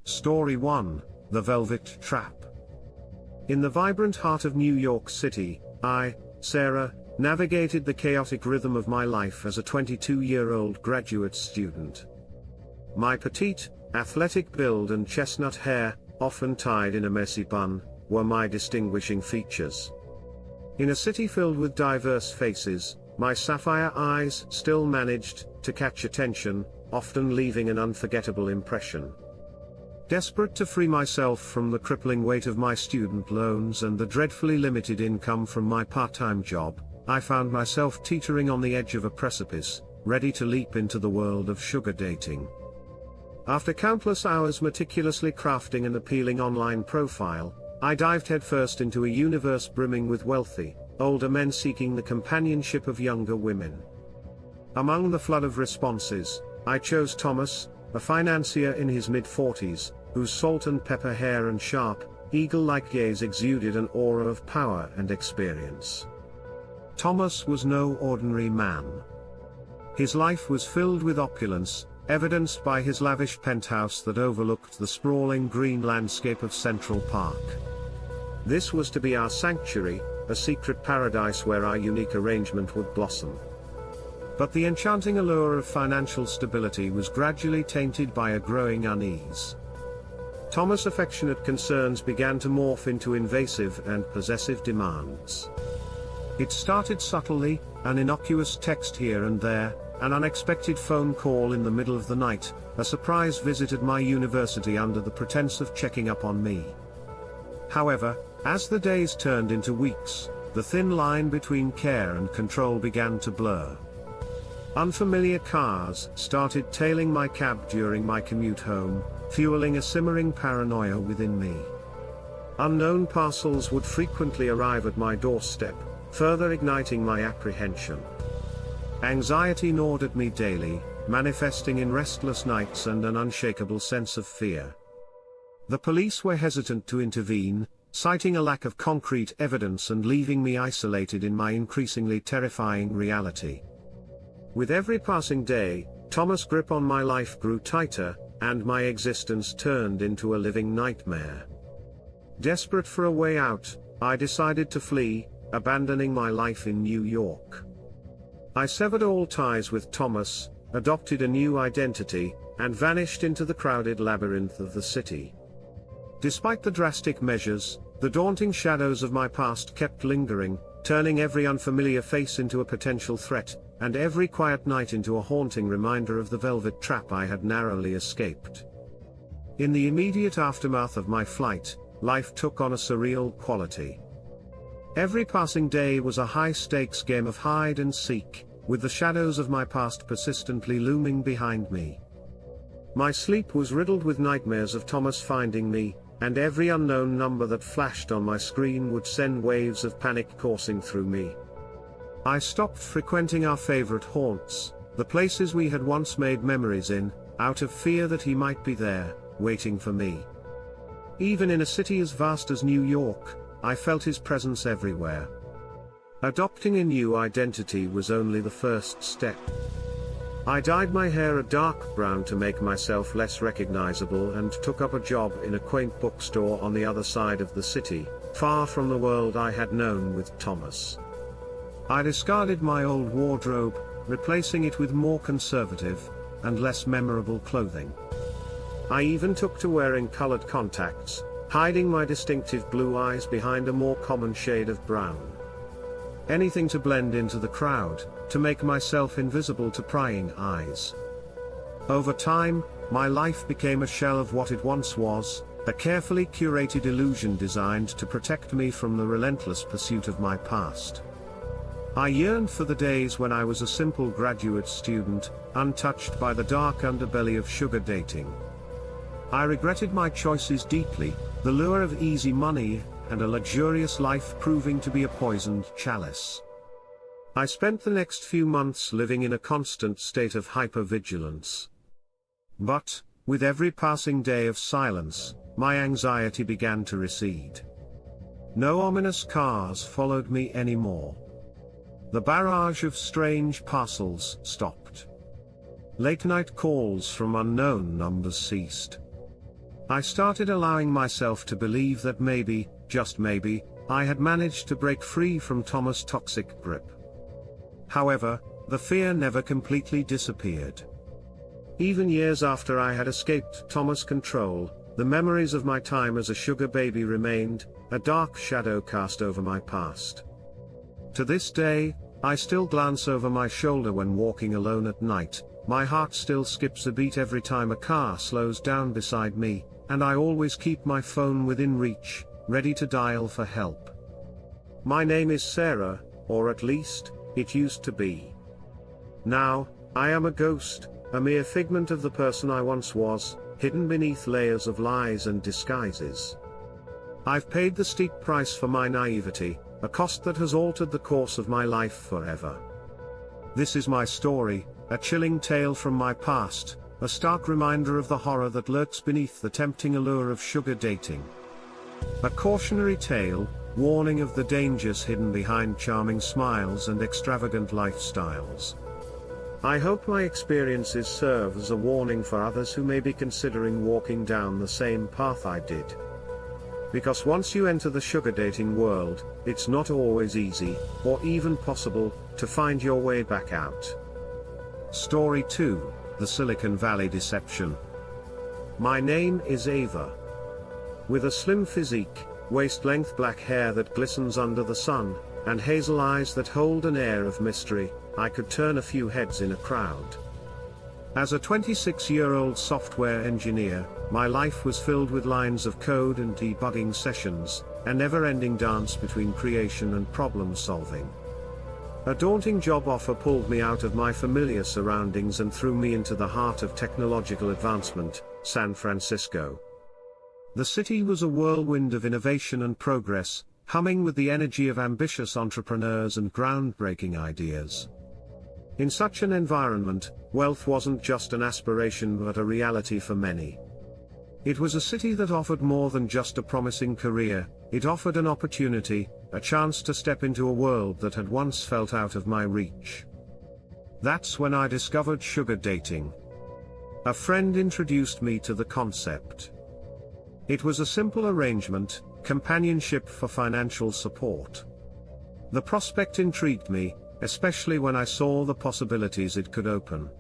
Story 1, The Velvet Trap. In the vibrant heart of New York City, I, Sarah, navigated the chaotic rhythm of my life as a 22-year-old graduate student. My petite, athletic build and chestnut hair, often tied in a messy bun, were my distinguishing features. In a city filled with diverse faces, my sapphire eyes still managed to catch attention, often leaving an unforgettable impression. Desperate to free myself from the crippling weight of my student loans and the dreadfully limited income from my part-time job, I found myself teetering on the edge of a precipice, ready to leap into the world of sugar dating. After countless hours meticulously crafting an appealing online profile, I dived headfirst into a universe brimming with wealthy, older men seeking the companionship of younger women. Among the flood of responses, I chose Thomas, a financier in his mid-40s, whose salt and pepper hair and sharp, eagle-like gaze exuded an aura of power and experience. Thomas was no ordinary man. His life was filled with opulence, evidenced by his lavish penthouse that overlooked the sprawling green landscape of Central Park. This was to be our sanctuary, a secret paradise where our unique arrangement would blossom. But the enchanting allure of financial stability was gradually tainted by a growing unease. Thomas' affectionate concerns began to morph into invasive and possessive demands. It started subtly, an innocuous text here and there, an unexpected phone call in the middle of the night, a surprise visit at my university under the pretense of checking up on me. However, as the days turned into weeks, the thin line between care and control began to blur. Unfamiliar cars started tailing my cab during my commute home, fueling a simmering paranoia within me. Unknown parcels would frequently arrive at my doorstep, further igniting my apprehension. Anxiety gnawed at me daily, manifesting in restless nights and an unshakable sense of fear. The police were hesitant to intervene, citing a lack of concrete evidence and leaving me isolated in my increasingly terrifying reality. With every passing day, Thomas' grip on my life grew tighter, and my existence turned into a living nightmare. Desperate for a way out, I decided to flee, abandoning my life in New York. I severed all ties with Thomas, adopted a new identity, and vanished into the crowded labyrinth of the city. Despite the drastic measures, the daunting shadows of my past kept lingering, turning every unfamiliar face into a potential threat, and every quiet night into a haunting reminder of the velvet trap I had narrowly escaped. In the immediate aftermath of my flight, life took on a surreal quality. Every passing day was a high-stakes game of hide and seek, with the shadows of my past persistently looming behind me. My sleep was riddled with nightmares of Thomas finding me, and every unknown number that flashed on my screen would send waves of panic coursing through me. I stopped frequenting our favorite haunts, the places we had once made memories in, out of fear that he might be there, waiting for me. Even in a city as vast as New York, I felt his presence everywhere. Adopting a new identity was only the first step. I dyed my hair a dark brown to make myself less recognizable and took up a job in a quaint bookstore on the other side of the city, far from the world I had known with Thomas. I discarded my old wardrobe, replacing it with more conservative and less memorable clothing. I even took to wearing colored contacts, hiding my distinctive blue eyes behind a more common shade of brown. Anything to blend into the crowd, to make myself invisible to prying eyes. Over time, my life became a shell of what it once was, a carefully curated illusion designed to protect me from the relentless pursuit of my past. I yearned for the days when I was a simple graduate student, untouched by the dark underbelly of sugar dating. I regretted my choices deeply, the lure of easy money and a luxurious life proving to be a poisoned chalice. I spent the next few months living in a constant state of hypervigilance. But, with every passing day of silence, my anxiety began to recede. No ominous cars followed me anymore. The barrage of strange parcels stopped. Late-night calls from unknown numbers ceased. I started allowing myself to believe that maybe, just maybe, I had managed to break free from Thomas' toxic grip. However, the fear never completely disappeared. Even years after I had escaped Thomas' control, the memories of my time as a sugar baby remained, a dark shadow cast over my past. To this day, I still glance over my shoulder when walking alone at night, my heart still skips a beat every time a car slows down beside me, and I always keep my phone within reach, ready to dial for help. My name is Sarah, or at least, it used to be. Now, I am a ghost, a mere figment of the person I once was, hidden beneath layers of lies and disguises. I've paid the steep price for my naivety, a cost that has altered the course of my life forever. This is my story, a chilling tale from my past, a stark reminder of the horror that lurks beneath the tempting allure of sugar dating. A cautionary tale, warning of the dangers hidden behind charming smiles and extravagant lifestyles. I hope my experiences serve as a warning for others who may be considering walking down the same path I did. Because once you enter the sugar dating world, it's not always easy, or even possible, to find your way back out. Story 2, The Silicon Valley Deception. My name is Ava. With a slim physique, waist-length black hair that glistens under the sun, and hazel eyes that hold an air of mystery, I could turn a few heads in a crowd. As a 26-year-old software engineer, my life was filled with lines of code and debugging sessions, a never-ending dance between creation and problem-solving. A daunting job offer pulled me out of my familiar surroundings and threw me into the heart of technological advancement, San Francisco. The city was a whirlwind of innovation and progress, humming with the energy of ambitious entrepreneurs and groundbreaking ideas. In such an environment, wealth wasn't just an aspiration but a reality for many. It was a city that offered more than just a promising career, it offered an opportunity, a chance to step into a world that had once felt out of my reach. That's when I discovered sugar dating. A friend introduced me to the concept. It was a simple arrangement, companionship for financial support. The prospect intrigued me, especially when I saw the possibilities it could open.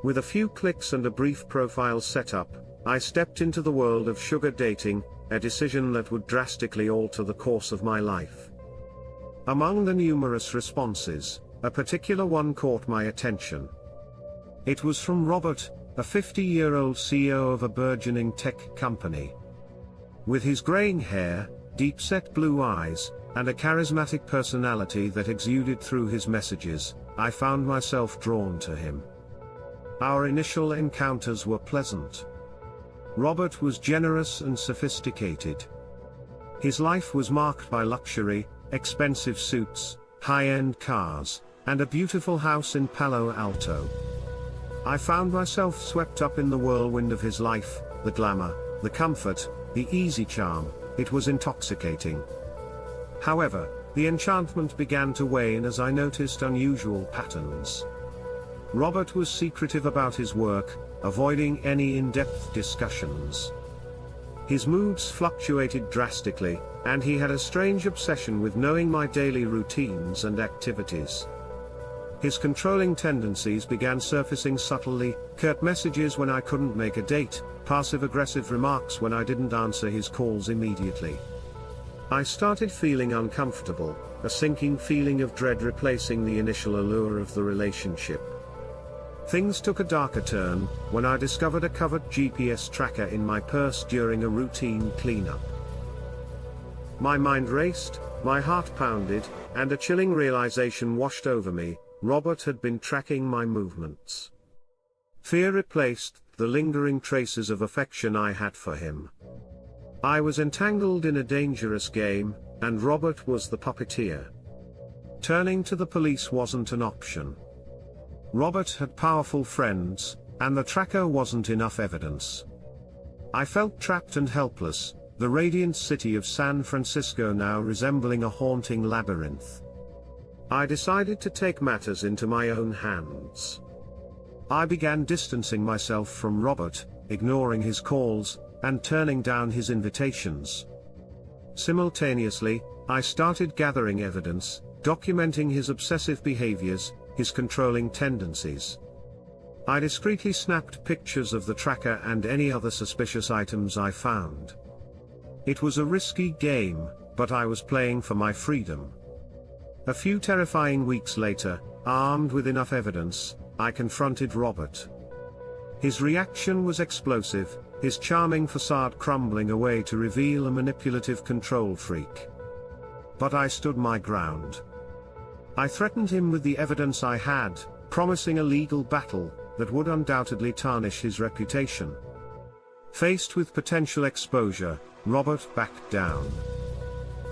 With a few clicks and a brief profile setup, I stepped into the world of sugar dating, a decision that would drastically alter the course of my life. Among the numerous responses, a particular one caught my attention. It was from Robert, a 50-year-old CEO of a burgeoning tech company. With his graying hair, deep-set blue eyes, and a charismatic personality that exuded through his messages, I found myself drawn to him. Our initial encounters were pleasant. Robert was generous and sophisticated. His life was marked by luxury, expensive suits, high-end cars, and a beautiful house in Palo Alto. I found myself swept up in the whirlwind of his life, the glamour, the comfort, the easy charm. It was intoxicating. However, the enchantment began to wane as I noticed unusual patterns. Robert was secretive about his work, avoiding any in-depth discussions. His moods fluctuated drastically, and he had a strange obsession with knowing my daily routines and activities. His controlling tendencies began surfacing subtly, curt messages when I couldn't make a date, passive-aggressive remarks when I didn't answer his calls immediately. I started feeling uncomfortable, a sinking feeling of dread replacing the initial allure of the relationship. Things took a darker turn, when I discovered a covered GPS tracker in my purse during a routine cleanup. My mind raced, my heart pounded, and a chilling realization washed over me: Robert had been tracking my movements. Fear replaced the lingering traces of affection I had for him. I was entangled in a dangerous game, and Robert was the puppeteer. Turning to the police wasn't an option. Robert had powerful friends, and the tracker wasn't enough evidence. I felt trapped and helpless, the radiant city of San Francisco now resembling a haunting labyrinth. I decided to take matters into my own hands. I began distancing myself from Robert, ignoring his calls, and turning down his invitations. Simultaneously, I started gathering evidence, documenting his obsessive behaviors, his controlling tendencies. I discreetly snapped pictures of the tracker and any other suspicious items I found. It was a risky game, but I was playing for my freedom. A few terrifying weeks later, armed with enough evidence, I confronted Robert. His reaction was explosive, his charming facade crumbling away to reveal a manipulative control freak. But I stood my ground. I threatened him with the evidence I had, promising a legal battle that would undoubtedly tarnish his reputation. Faced with potential exposure, Robert backed down.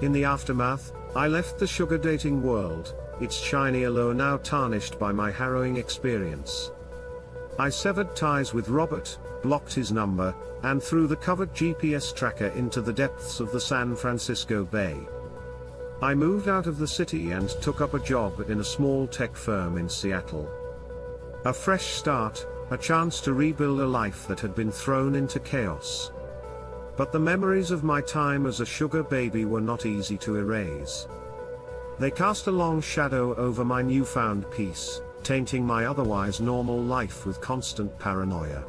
In the aftermath, I left the sugar dating world, its shiny allure now tarnished by my harrowing experience. I severed ties with Robert, blocked his number, and threw the covered GPS tracker into the depths of the San Francisco Bay. I moved out of the city and took up a job in a small tech firm in Seattle. A fresh start, a chance to rebuild a life that had been thrown into chaos. But the memories of my time as a sugar baby were not easy to erase. They cast a long shadow over my newfound peace, tainting my otherwise normal life with constant paranoia.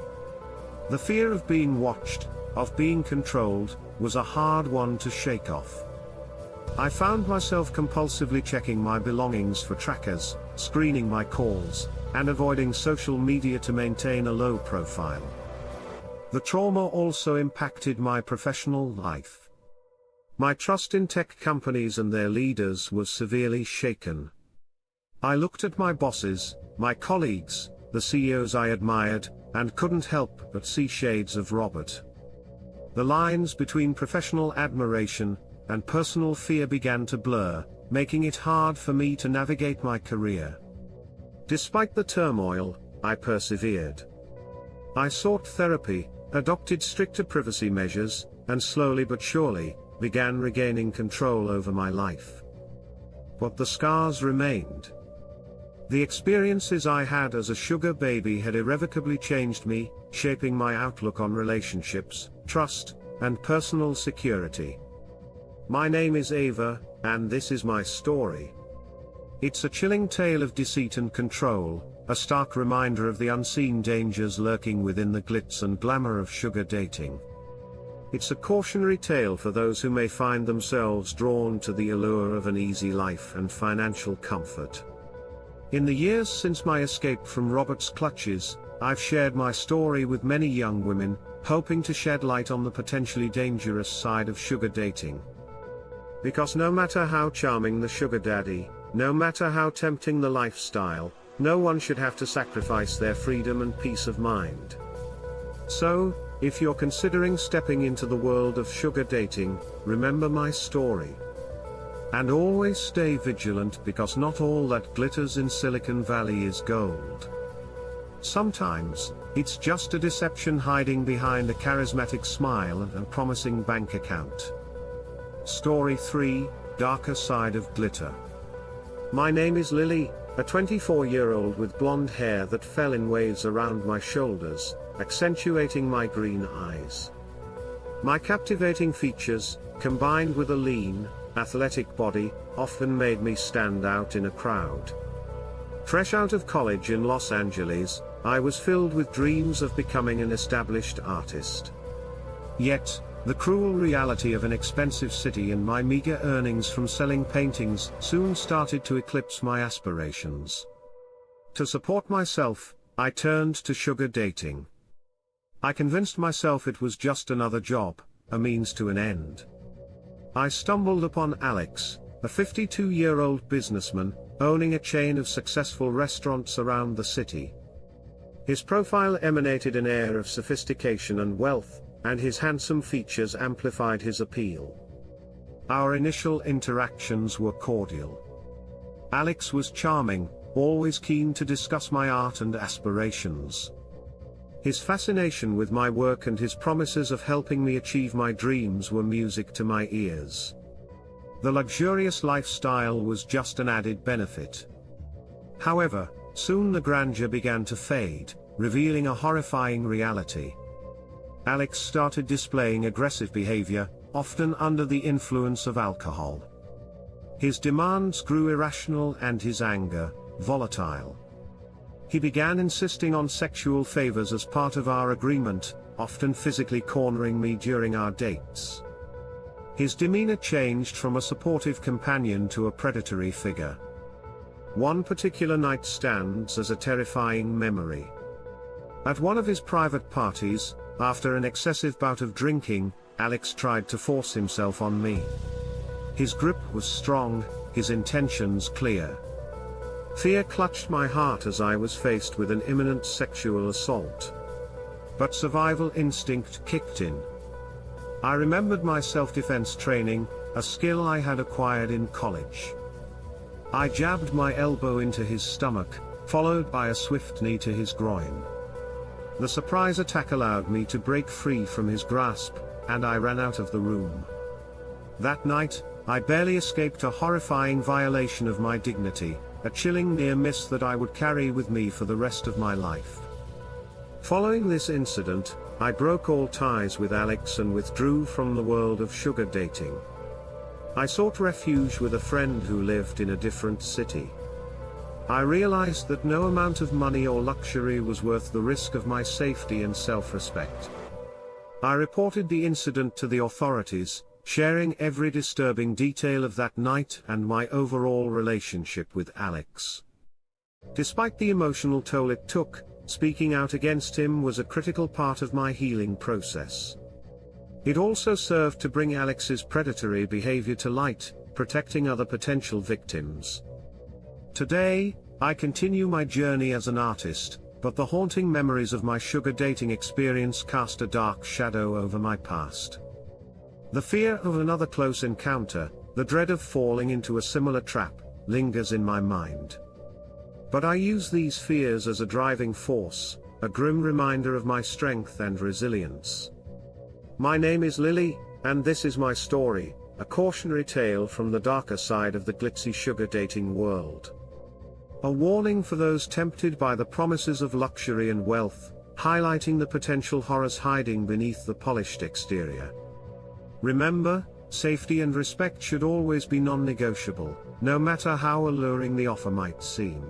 The fear of being watched, of being controlled, was a hard one to shake off. I found myself compulsively checking my belongings for trackers, screening my calls, and avoiding social media to maintain a low profile. The trauma also impacted my professional life. My trust in tech companies and their leaders was severely shaken. I looked at my bosses, my colleagues, the CEOs I admired, and couldn't help but see shades of Robert. The lines between professional admiration and personal fear began to blur, making it hard for me to navigate my career. Despite the turmoil, I persevered. I sought therapy, adopted stricter privacy measures, and slowly but surely, began regaining control over my life. But the scars remained. The experiences I had as a sugar baby had irrevocably changed me, shaping my outlook on relationships, trust, and personal security. My name is Ava, and this is my story. It's a chilling tale of deceit and control, a stark reminder of the unseen dangers lurking within the glitz and glamour of sugar dating. It's a cautionary tale for those who may find themselves drawn to the allure of an easy life and financial comfort. In the years since my escape from Robert's clutches, I've shared my story with many young women, hoping to shed light on the potentially dangerous side of sugar dating. Because no matter how charming the sugar daddy, no matter how tempting the lifestyle, no one should have to sacrifice their freedom and peace of mind. So, if you're considering stepping into the world of sugar dating, remember my story. And always stay vigilant, because not all that glitters in Silicon Valley is gold. Sometimes, it's just a deception hiding behind a charismatic smile and a promising bank account. Story 3, Darker Side of Glitter. My name is Lily, a 24-year-old with blonde hair that fell in waves around my shoulders, accentuating my green eyes. My captivating features, combined with a lean, athletic body, often made me stand out in a crowd. Fresh out of college in Los Angeles, I was filled with dreams of becoming an established artist. Yet, the cruel reality of an expensive city and my meager earnings from selling paintings soon started to eclipse my aspirations. To support myself, I turned to sugar dating. I convinced myself it was just another job, a means to an end. I stumbled upon Alex, a 52-year-old businessman, owning a chain of successful restaurants around the city. His profile emanated an air of sophistication and wealth, and his handsome features amplified his appeal. Our initial interactions were cordial. Alex was charming, always keen to discuss my art and aspirations. His fascination with my work and his promises of helping me achieve my dreams were music to my ears. The luxurious lifestyle was just an added benefit. However, soon the grandeur began to fade, revealing a horrifying reality. Alex started displaying aggressive behavior, often under the influence of alcohol. His demands grew irrational and his anger, volatile. He began insisting on sexual favors as part of our agreement, often physically cornering me during our dates. His demeanor changed from a supportive companion to a predatory figure. One particular night stands as a terrifying memory. At one of his private parties, after an excessive bout of drinking, Alex tried to force himself on me. His grip was strong, his intentions clear. Fear clutched my heart as I was faced with an imminent sexual assault. But survival instinct kicked in. I remembered my self-defense training, a skill I had acquired in college. I jabbed my elbow into his stomach, followed by a swift knee to his groin. The surprise attack allowed me to break free from his grasp, and I ran out of the room. That night, I barely escaped a horrifying violation of my dignity, a chilling near miss that I would carry with me for the rest of my life. Following this incident, I broke all ties with Alex and withdrew from the world of sugar dating. I sought refuge with a friend who lived in a different city. I realized that no amount of money or luxury was worth the risk of my safety and self-respect. I reported the incident to the authorities, sharing every disturbing detail of that night and my overall relationship with Alex. Despite the emotional toll it took, speaking out against him was a critical part of my healing process. It also served to bring Alex's predatory behavior to light, protecting other potential victims. Today, I continue my journey as an artist, but the haunting memories of my sugar dating experience cast a dark shadow over my past. The fear of another close encounter, the dread of falling into a similar trap, lingers in my mind. But I use these fears as a driving force, a grim reminder of my strength and resilience. My name is Lily, and this is my story, a cautionary tale from the darker side of the glitzy sugar dating world. A warning for those tempted by the promises of luxury and wealth, highlighting the potential horrors hiding beneath the polished exterior. Remember, safety and respect should always be non-negotiable, no matter how alluring the offer might seem.